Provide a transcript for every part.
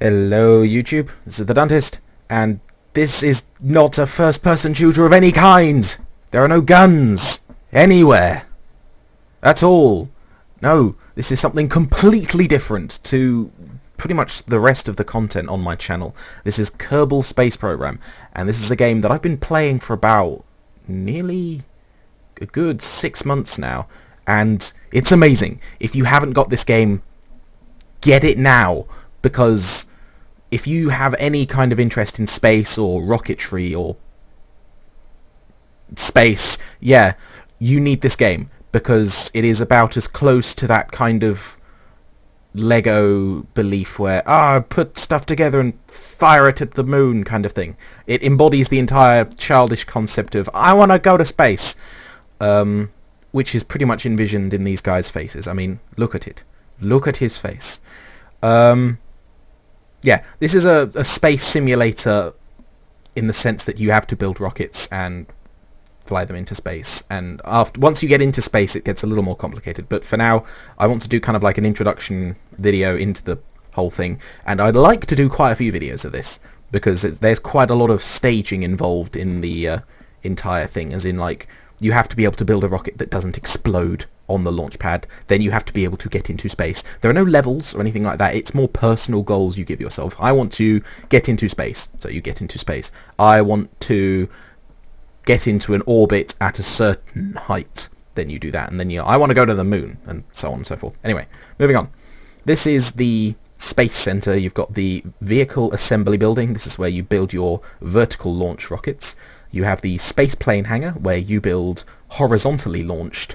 Hello YouTube, this is the Dentist, and this is not a first-person shooter of any kind! There are no guns! Anywhere! That's all! No, this is something completely different to pretty much the rest of the content on my channel. This is Kerbal Space Program, and this is a game that I've been playing for about nearly a good 6 months now, and it's amazing. If you haven't got this game, get it now, because if you have any kind of interest in space or rocketry or space, yeah, you need this game, because it is about as close to that kind of Lego belief where, put stuff together and fire it at the moon kind of thing. It embodies the entire childish concept of, I want to go to space, which is pretty much envisioned in these guys' faces. I mean, look at it. Look at his face. Yeah, this is a space simulator in the sense that you have to build rockets and fly them into space, and once you get into space it gets a little more complicated, but for now I want to do kind of like an introduction video into the whole thing, and I'd like to do quite a few videos of this because there's quite a lot of staging involved in the entire thing, as in, like, you have to be able to build a rocket that doesn't explode on the launch pad, then you have to be able to get into space. There are no levels or anything like that, it's more personal goals you give yourself. I want to get into space, so you get into space. I want to get into an orbit at a certain height, then you do that, and then I want to go to the moon, and so on and so forth. Anyway, moving on. This is the Space Center. You've got the Vehicle Assembly Building. This is where you build your vertical launch rockets. You have the Space Plane Hangar, where you build horizontally launched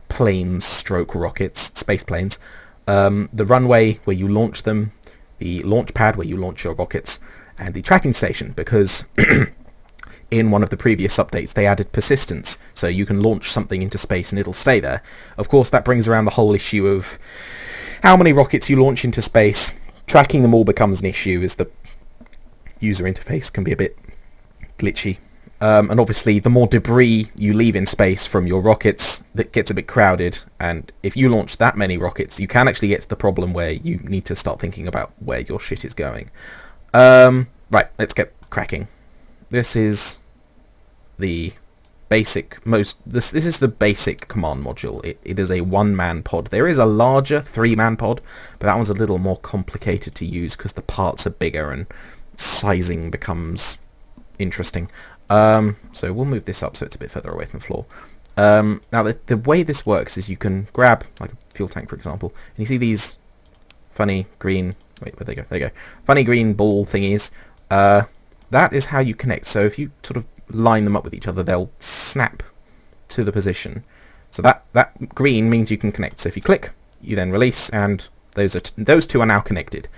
planes stroke rockets, space planes. The runway where you launch them, the launch pad where you launch your rockets, and the tracking station, because in one of the previous updates they added persistence, so you can launch something into space and it'll stay there. Of course, that brings around the whole issue of how many rockets you launch into space. Tracking them all becomes an issue, as the user interface can be a bit glitchy. And obviously the more debris you leave in space from your rockets, that gets a bit crowded, and if you launch that many rockets you can actually get to the problem where you need to start thinking about where your shit is going. Right, let's get cracking. This is the basic this is the basic command module. It is a one-man pod. There is a larger three-man pod, but that one's a little more complicated to use because the parts are bigger and sizing becomes interesting. So we'll move this up so it's a bit further away from the floor. Now the way this works is you can grab like a fuel tank, for example, and you see these funny green, wait, where'd they go? There you go. Funny green ball thingies. That is how you connect. So if you sort of line them up with each other, they'll snap to the position. So that green means you can connect. So if you click, you then release, and those two are now connected.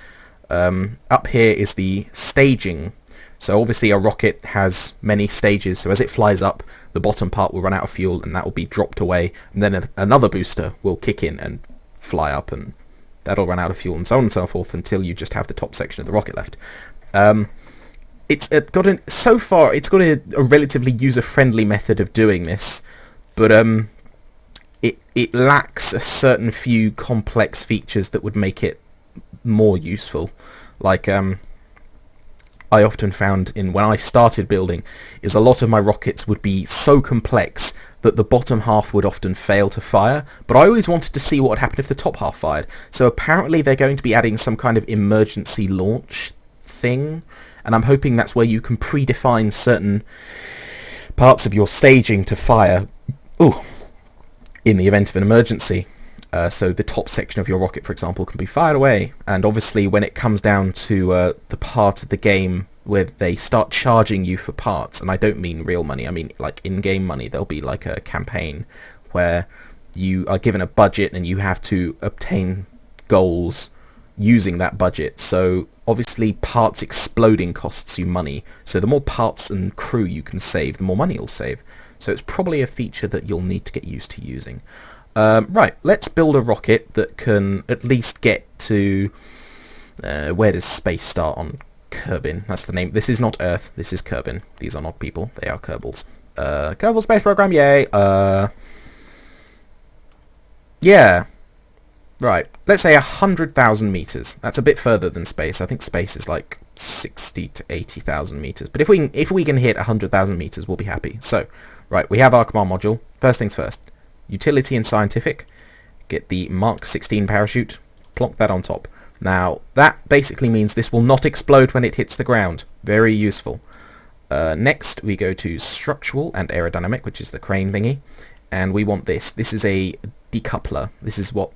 Up here is the staging. So obviously a rocket has many stages, so as it flies up, the bottom part will run out of fuel and that will be dropped away, and then another booster will kick in and fly up, and that'll run out of fuel, and so on and so forth, until you just have the top section of the rocket left. So far it's got a relatively user-friendly method of doing this, but it lacks a certain few complex features that would make it more useful. Like I often found when I started building, is a lot of my rockets would be so complex that the bottom half would often fail to fire, but I always wanted to see what would happen if the top half fired. So apparently they're going to be adding some kind of emergency launch thing, and I'm hoping that's where you can predefine certain parts of your staging to fire in the event of an emergency. So the top section of your rocket, for example, can be fired away, and obviously when it comes down to the part of the game where they start charging you for parts, and I don't mean real money, I mean like in-game money, there'll be like a campaign where you are given a budget and you have to obtain goals using that budget. So obviously parts exploding costs you money, so the more parts and crew you can save, the more money you'll save. So it's probably a feature that you'll need to get used to using. Right, let's build a rocket that can at least get to... where does space start on Kerbin? That's the name. This is not Earth, this is Kerbin. These are not people, they are Kerbals. Kerbal Space Program, yay! Yeah. Right, let's say 100,000 meters. That's a bit further than space. I think space is like 60 to 80,000 meters. But if we can hit 100,000 meters, we'll be happy. So, right, we have our command module. First things first. Utility and scientific. Get the Mark 16 parachute. Plonk that on top. Now, that basically means this will not explode when it hits the ground. Very useful. Next, we go to structural and aerodynamic, which is the crane thingy. And we want this. This is a decoupler. This is what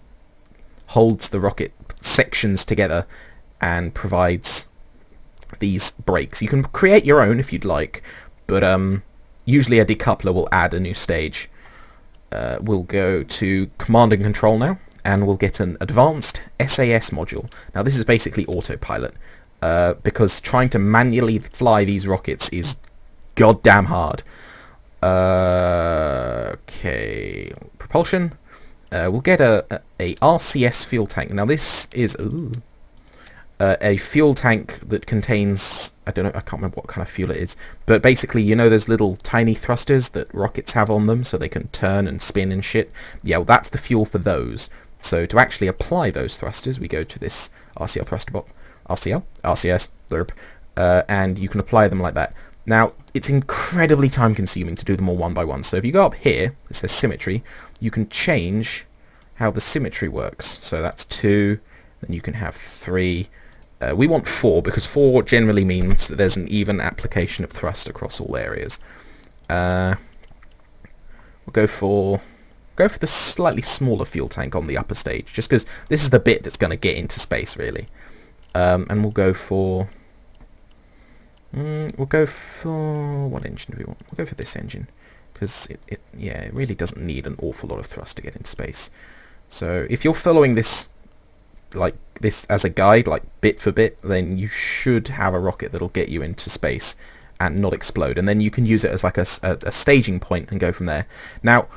holds the rocket sections together and provides these brakes. You can create your own if you'd like, but usually a decoupler will add a new stage. We'll go to command and control now, and we'll get an advanced SAS module. Now this is basically autopilot, because trying to manually fly these rockets is goddamn hard. Okay, propulsion. We'll get a RCS fuel tank. Now this is a fuel tank that contains, I don't know, I can't remember what kind of fuel it is, but basically, you know those little tiny thrusters that rockets have on them so they can turn and spin and shit? Yeah, well, that's the fuel for those. So to actually apply those thrusters, we go to this RCL thruster box, RCS, and you can apply them like that. Now, it's incredibly time consuming to do them all one by one. So if you go up here, it says symmetry, you can change how the symmetry works. So that's 2, then you can have 3. We want 4 because 4 generally means that there's an even application of thrust across all areas. We'll go for the slightly smaller fuel tank on the upper stage, just because this is the bit that's going to get into space, really. And we'll go for what engine do we want? We'll go for this engine, because it really doesn't need an awful lot of thrust to get into space. So if you're following this like this as a guide, like bit for bit, then you should have a rocket that'll get you into space and not explode, and then you can use it as like a staging point and go from there. Now,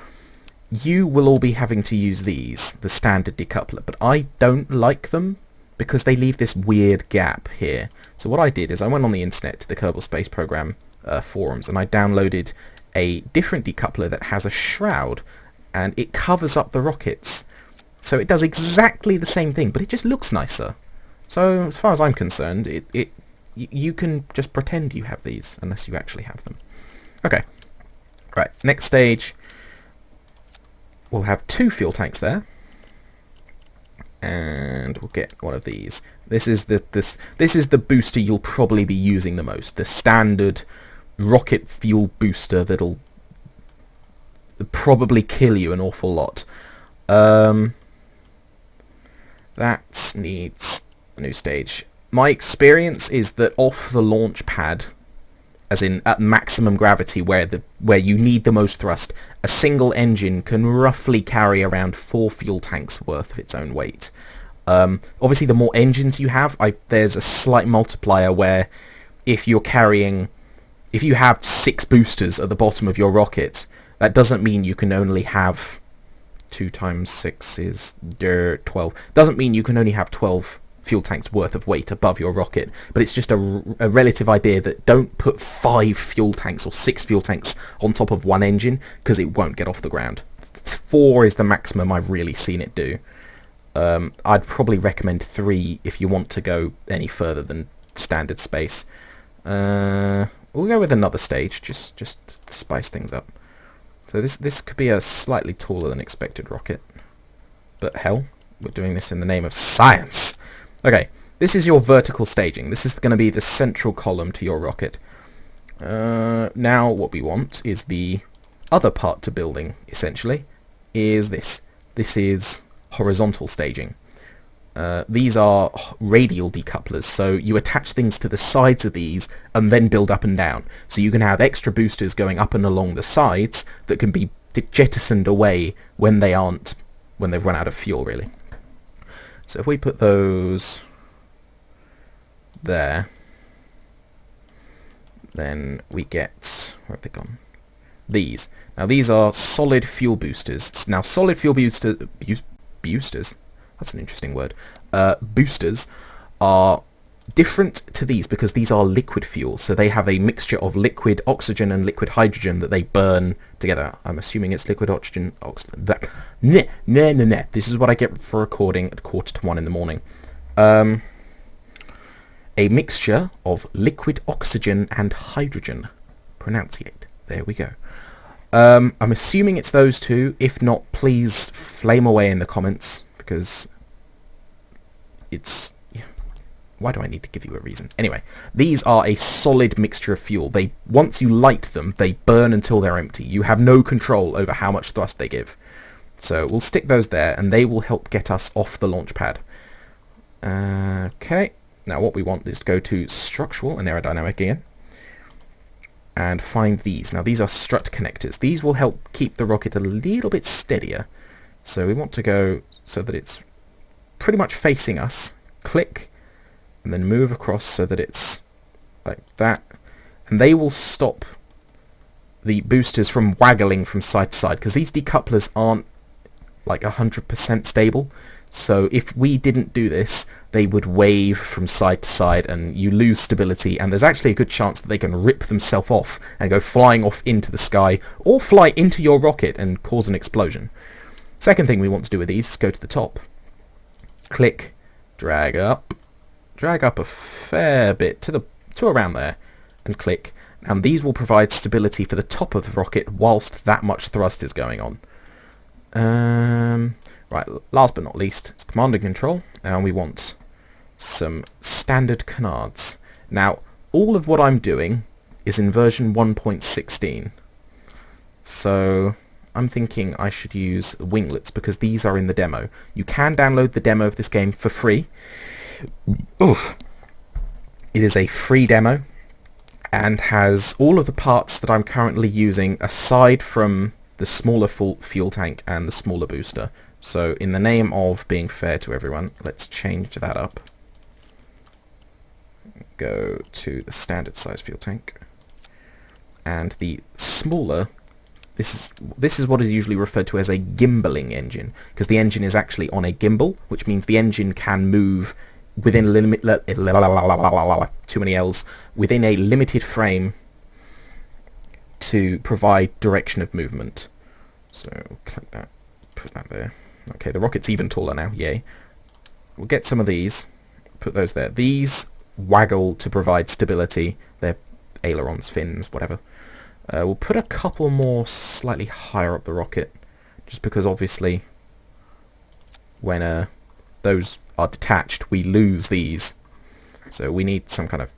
you will all be having to use these, the standard decoupler, but I don't like them because they leave this weird gap here. So what I did is I went on the internet to the Kerbal Space Program forums, and I downloaded a different decoupler that has a shroud, and it covers up the rockets. So it does exactly the same thing, but it just looks nicer. So as far as I'm concerned, you can just pretend you have these unless you actually have them. Okay, right, next stage, we'll have 2 fuel tanks there, and we'll get one of these. This is the booster you'll probably be using the most, the standard rocket fuel booster that'll probably kill you an awful lot. That needs a new stage. My experience is that off the launch pad, as in at maximum gravity where you need the most thrust, a single engine can roughly carry around 4 fuel tanks worth of its own weight. Obviously the more engines you have, there's a slight multiplier where if you have 6 boosters at the bottom of your rocket, that doesn't mean you can only have 2 times 6 is 12. Doesn't mean you can only have 12 fuel tanks worth of weight above your rocket, but it's just a relative idea that don't put 5 fuel tanks or 6 fuel tanks on top of one engine, because it won't get off the ground. 4 is the maximum I've really seen it do. I'd probably recommend 3 if you want to go any further than standard space. We'll go with another stage, just to spice things up. So this could be a slightly taller than expected rocket, but hell, we're doing this in the name of science. Okay, this is your vertical staging. This is going to be the central column to your rocket. Now what we want is the other part to building, essentially, is this. This is horizontal staging. These are radial decouplers, so you attach things to the sides of these and then build up and down. So you can have extra boosters going up and along the sides that can be jettisoned away when they've run out of fuel, really. So if we put those there, then we get, where have they gone? These. Now these are solid fuel boosters. Now solid fuel boosters, that's an interesting word. Boosters are different to these because these are liquid fuels, so they have a mixture of liquid oxygen and liquid hydrogen that they burn together. I'm assuming it's liquid oxygen. This is what I get for recording at 1:45 in the morning. A mixture of liquid oxygen and hydrogen. Pronunciate. There we go. I'm assuming it's those two. If not, please flame away in the comments, because it's... Why do I need to give you a reason? Anyway, these are a solid mixture of fuel. Once you light them, they burn until they're empty. You have no control over how much thrust they give. So we'll stick those there, and they will help get us off the launch pad. Okay. Now what we want is to go to structural and aerodynamic again, and find these. Now these are strut connectors. These will help keep the rocket a little bit steadier. So we want to go so that it's pretty much facing us. Click, and then move across so that it's like that. And they will stop the boosters from waggling from side to side, because these decouplers aren't like 100% stable. So if we didn't do this, they would wave from side to side and you lose stability, and there's actually a good chance that they can rip themselves off and go flying off into the sky or fly into your rocket and cause an explosion. Second thing we want to do with these is go to the top. Click, drag up a fair bit to around there, and click. And these will provide stability for the top of the rocket whilst that much thrust is going on. Right, last but not least, it's command and control, and we want some standard canards. Now, all of what I'm doing is in version 1.16, so I'm thinking I should use winglets because these are in the demo. You can download the demo of this game for free. Oof. It is a free demo and has all of the parts that I'm currently using aside from the smaller fuel tank and the smaller booster. So in the name of being fair to everyone, let's change that up. Go to the standard size fuel tank. And the smaller, this is what is usually referred to as a gimbaling engine, because the engine is actually on a gimbal, which means the engine can move within too many L's, within a limited frame to provide direction of movement. So click that, put that there. Okay, the rocket's even taller now, yay. We'll get some of these, put those there. These waggle to provide stability. They're ailerons, fins, whatever. We'll put a couple more slightly higher up the rocket, just because obviously when those are detached, we lose these. So we need some kind of,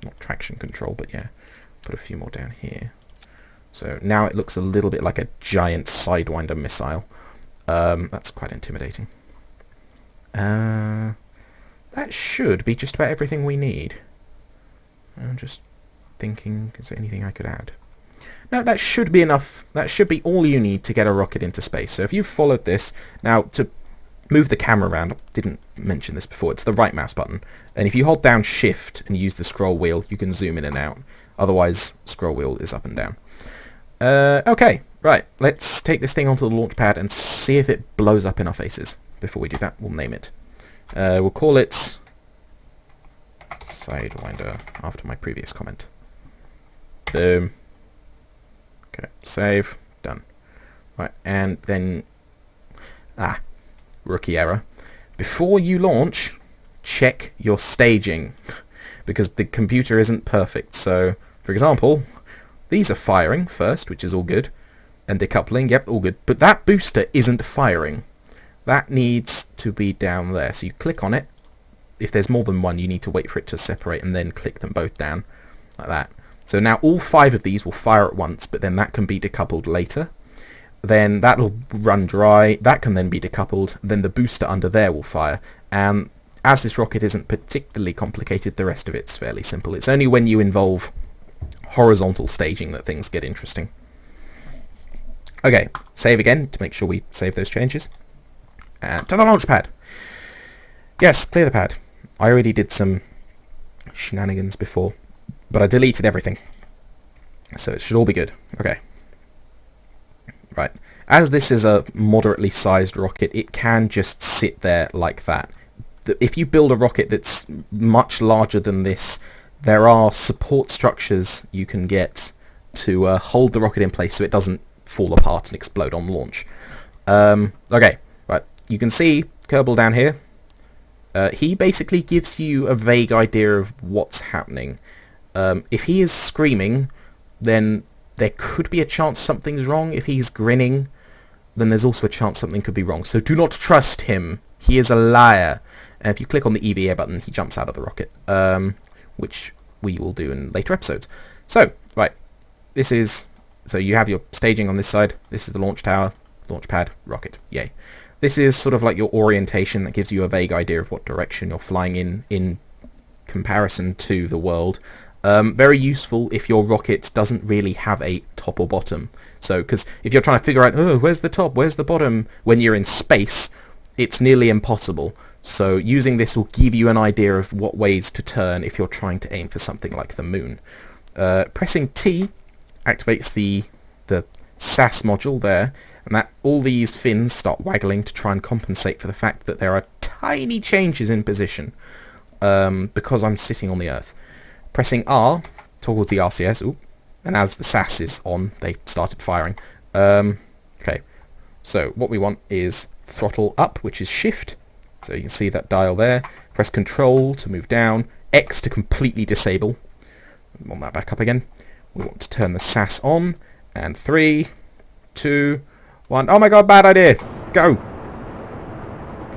not traction control, but yeah, put a few more down here. So now it looks a little bit like a giant Sidewinder missile. That's quite intimidating. That should be just about everything we need. I'm just thinking, is there anything I could add? No, that should be enough. That should be all you need to get a rocket into space. So if you followed this, now to move the camera around, I didn't mention this before, it's the right mouse button. And if you hold down shift and use the scroll wheel, you can zoom in and out. Otherwise, scroll wheel is up and down. Okay, right, let's take this thing onto the launch pad and see if it blows up in our faces. Before we do that, we'll name it. We'll call it Sidewinder, after my previous comment. Boom. Okay, save, done. Right, and then... rookie error. Before you launch, check your staging, because the computer isn't perfect. So, for example, these are firing first, which is all good, and decoupling, yep, all good, but that booster isn't firing. That needs to be down there. So you click on it. If there's more than one, you need to wait for it to separate and then click them both down, like that. So now all 5 of these will fire at once, but then that can be decoupled later. Then that'll run dry, that can then be decoupled, then the booster under there will fire. And as this rocket isn't particularly complicated, the rest of it's fairly simple. It's only when you involve horizontal staging that things get interesting. Okay, save again to make sure we save those changes. And to the launch pad. Yes, clear the pad. I already did some shenanigans before, but I deleted everything. So it should all be good. Okay. Right. As this is a moderately sized rocket, it can just sit there like that. if you build a rocket that's much larger than this, there are support structures you can get to hold the rocket in place so it doesn't fall apart and explode on launch. Okay, right. You can see Kerbal down here. He basically gives you a vague idea of what's happening. If he is screaming, then there could be a chance something's wrong. If he's grinning, then there's also a chance something could be wrong. So do not trust him. He is a liar. And if you click on the EVA button, he jumps out of the rocket, which we will do in later episodes. So, right, this is... So you have your staging on this side. This is the launch tower, launch pad, rocket. Yay. This is sort of like your orientation that gives you a vague idea of what direction you're flying in comparison to the world. Very useful if your rocket doesn't really have a top or bottom. So, because if you're trying to figure out, oh, where's the top, where's the bottom, when you're in space, it's nearly impossible. So using this will give you an idea of what ways to turn if you're trying to aim for something like the moon. Pressing T activates the SAS module there, and that all these fins start waggling to try and compensate for the fact that there are tiny changes in position because I'm sitting on the Earth. Pressing R towards the RCS, ooh, and as the SAS is on, they started firing. Okay, so what we want is throttle up, which is shift. So you can see that dial there. Press Control to move down, X to completely disable. We want that back up again. We want to turn the SAS on, and 3, 2, 1. Oh my god, bad idea! Go!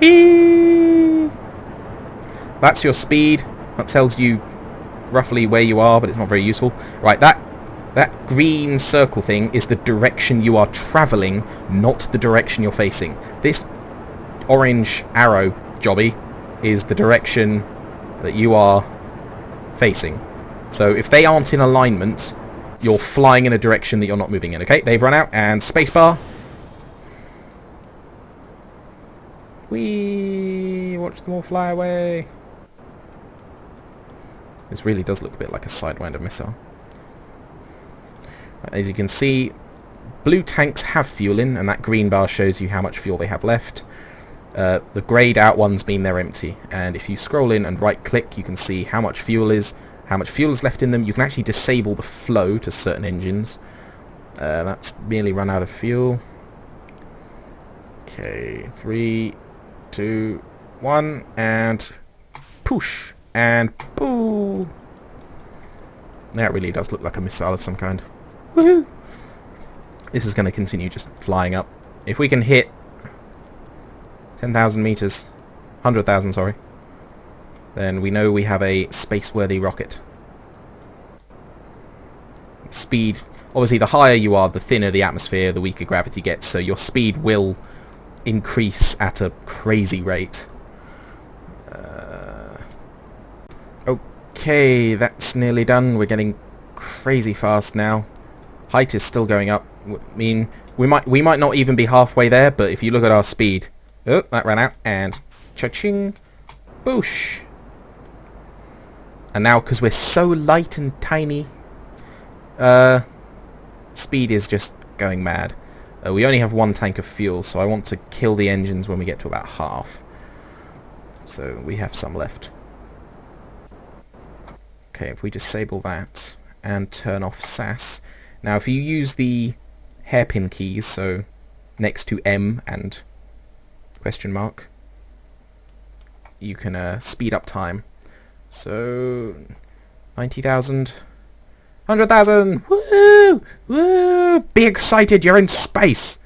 Eee! That's your speed. That tells you roughly where you are, but it's not very useful. Right, that green circle thing is the direction you are travelling, not the direction you're facing. This orange arrow jobby is the direction that you are facing. So if they aren't in alignment, you're flying in a direction that you're not moving in. Okay, they've run out, and spacebar. Whee! Watch them all fly away. This really does look a bit like a Sidewinder missile. As you can see, blue tanks have fuel in, and that green bar shows you how much fuel they have left. The greyed out ones mean they're empty, and if you scroll in and right click, you can see how much fuel is left in them. You can actually disable the flow to certain engines. That's merely run out of fuel. Okay, 3, 2, 1, and push, and boo! That really does look like a missile of some kind. Woohoo! This is going to continue just flying up. If we can hit 10,000 meters, 100,000, sorry, then we know we have a space-worthy rocket. Speed, obviously the higher you are, the thinner the atmosphere, the weaker gravity gets, so your speed will increase at a crazy rate. Okay, that's nearly done. We're getting crazy fast now. Height is still going up. I mean, we might not even be halfway there, but if you look at our speed... Oh, that ran out, and cha-ching, boosh. And now, because we're so light and tiny, speed is just going mad. We only have 1 tank of fuel, so I want to kill the engines when we get to about half. So we have some left. Okay, if we disable that and turn off SAS. Now, if you use the hairpin keys, so next to M and question mark, you can speed up time. So 90,000, 100,000. Woo! Woo! Be excited, you're in space.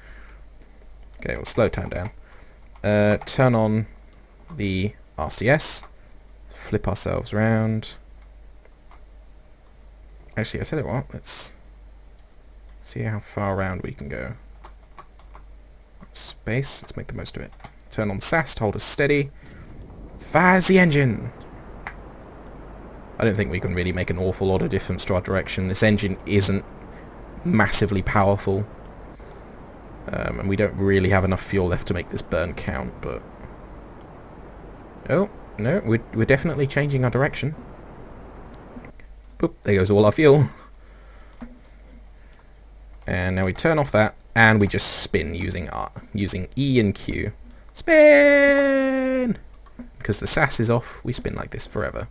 Okay, we'll slow time down. Turn on the RCS. Flip ourselves round. Actually, I tell you what, let's see how far around we can go. Space, let's make the most of it. Turn on SAS to hold us steady. Fires the engine! I don't think we can really make an awful lot of difference to our direction. This engine isn't massively powerful. And we don't really have enough fuel left to make this burn count, but... Oh, no, we're definitely changing our direction. Boop, there goes all our fuel. And now we turn off that, and we just spin using E and Q. Spin! because the SAS is off, we spin like this forever.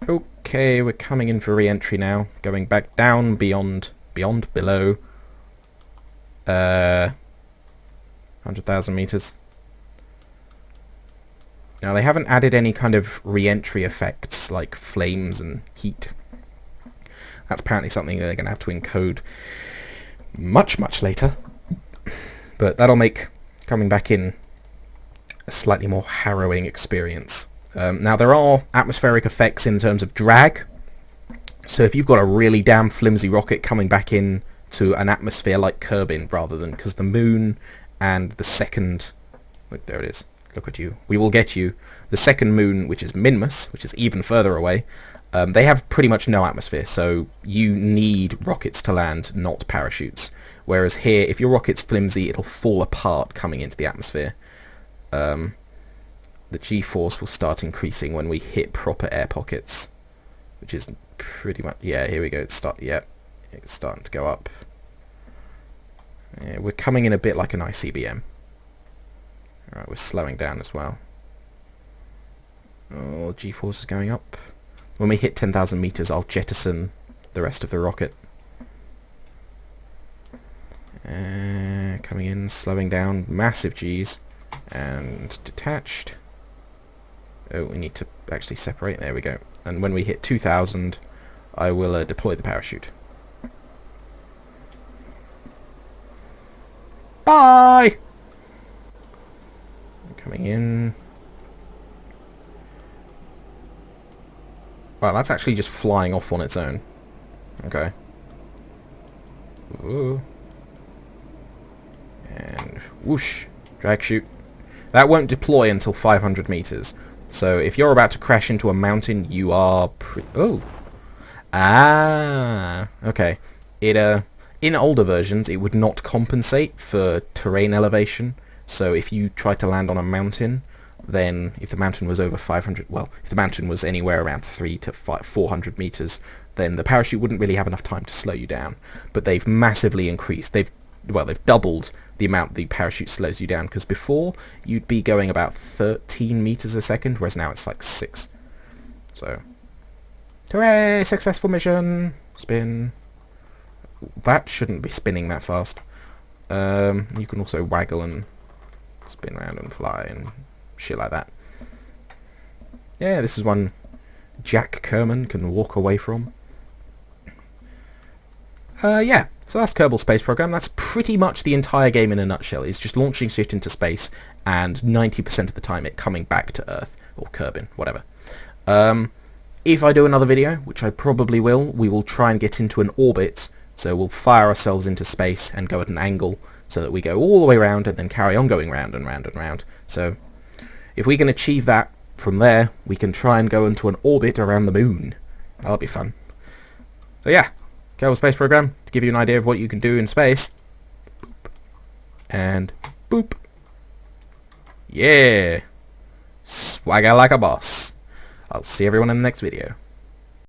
Okay, we're coming in for re-entry now, going back down below 100,000 meters. Now they haven't added any kind of re-entry effects like flames and heat. That's apparently something they're going to have to encode much later, but that'll make coming back in a slightly more harrowing experience. Now there are atmospheric effects in terms of drag, so if you've got a really damn flimsy rocket coming back in to an atmosphere like Kerbin, rather than, because the moon and the second, look, there it is, look at you, we will get you, the second moon, which is Minmus, which is even further away, they have pretty much no atmosphere, so you need rockets to land, not parachutes. Whereas here, if your rocket's flimsy, it'll fall apart coming into the atmosphere. The G-force will start increasing when we hit proper air pockets, which is pretty much, yeah, here we go, it's starting to go up. Yeah, we're coming in a bit like an ICBM. Alright, we're slowing down as well. Oh, G-force is going up. When we hit 10,000 meters, I'll jettison the rest of the rocket. Coming in, slowing down, massive Gs, and detached. Oh, we need to actually separate, there we go. And when we hit 2,000, I will deploy the parachute. Bye! Coming in. Wow, that's actually just flying off on its own. Okay. Ooh. And whoosh. Drag shoot. That won't deploy until 500 meters. So if you're about to crash into a mountain, you are oh. Ah. Okay. In older versions, it would not compensate for terrain elevation. So if you tried to land on a mountain, then if the mountain was over 500, well, if the mountain was anywhere around 400 meters, then the parachute wouldn't really have enough time to slow you down. But they've massively increased. They've doubled the amount the parachute slows you down, because before you'd be going about 13 meters a second, whereas now it's like 6. So, hooray! Successful mission! Spin. That shouldn't be spinning that fast. You can also waggle and spin around and fly and shit like that. Yeah, this is one Jack Kerman can walk away from. Yeah, so that's Kerbal Space Program. That's pretty much the entire game in a nutshell. It's just launching shit into space, and 90% of the time it coming back to Earth, or Kerbin, whatever. If I do another video, which I probably will, we will try and get into an orbit, so we'll fire ourselves into space and go at an angle, so that we go all the way around and then carry on going round and round and round. So, if we can achieve that from there, we can try and go into an orbit around the moon. That'll be fun. So yeah, Kerbal Space Program, to give you an idea of what you can do in space. Boop. And boop. Yeah. Swagger like a boss. I'll see everyone in the next video.